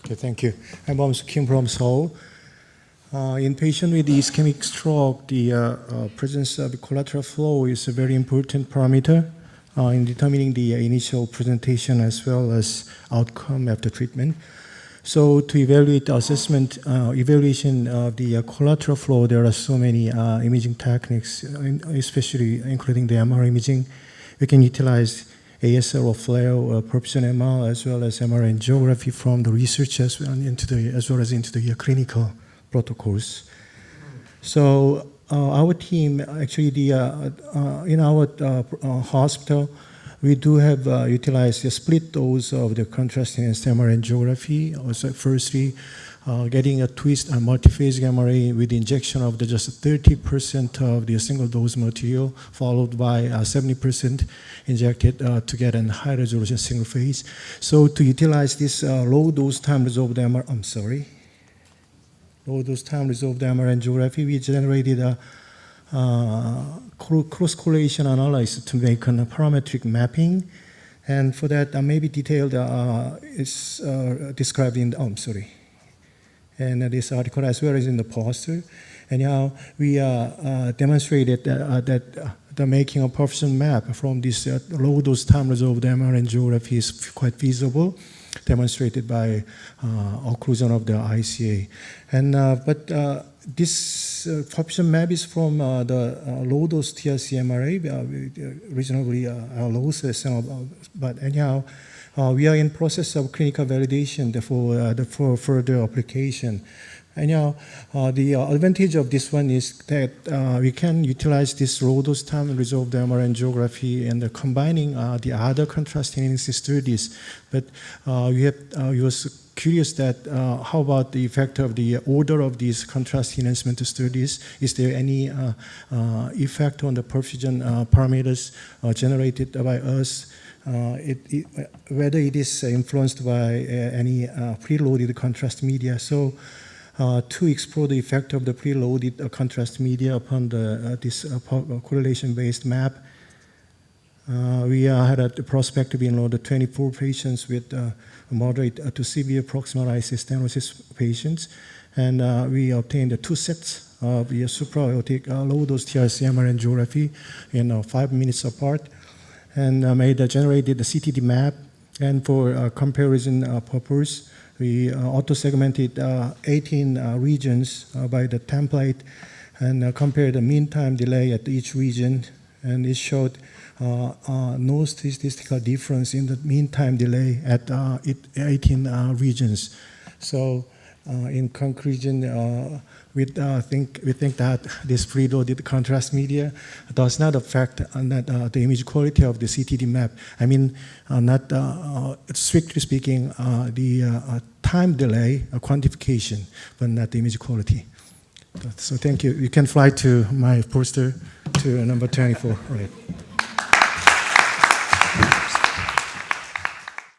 Okay, thank you. I'm Kim from Seoul. In patient with ischemic stroke, the presence of collateral flow is a very important parameter in determining the initial presentation as well as outcome after treatment. So to evaluate the evaluation of the collateral flow, there are so many imaging techniques, especially including the MR imaging. We can utilize ASL or FLAIR or Perfusion MR as well as SMRA Angiography from the research as well as into the clinical protocols. So our team actually in our hospital we do have utilized a split dose of the contrast-enhanced MR angiography. Also, firstly, getting a twist and multiphasic MRA with injection of just 30% of the single dose material, followed by 70% injected to get a high resolution single phase. So to utilize this low dose time resolved MR, low dose time resolved MR angiography, we generated a cross correlation analysis to make a parametric mapping, and for that maybe detailed is described in and this article as well as in the poster. And now we demonstrated that the making a Perfusion map from this low dose time resolved MR angiography is quite feasible, demonstrated by occlusion of the ICA. And this Perfusion map is from the low dose TRC MRA, reasonably low, but anyhow, we are in process of clinical validation for further application. Anyhow, the advantage of this one is that we can utilize this low dose time resolved MR angiography and combining the other contrast enhancing studies. But we was curious that how about the effect of the order of these contrast enhancement studies? Is there any effect on the perfusion parameters generated by us? Whether it is influenced by any preloaded contrast media. So to explore the effect of the preloaded contrast media upon this correlation-based map, we had a prospective enrolled 24 patients with moderate to severe proximal IC stenosis patients, and we obtained 2 sets of the supraortic low-dose TRC MR angiography in 5 minutes apart, and generated the CTD map. And for comparison purpose, we auto-segmented 18 regions by the template and compared the mean time delay at each region, and it showed no statistical difference in the mean time delay at 18 regions. So in conclusion, we think that this preloaded contrast media does not affect the image quality of the CTD map. I mean, not strictly speaking, the time delay quantification, but not the image quality. So thank you. You can fly to my poster to number 24. Right.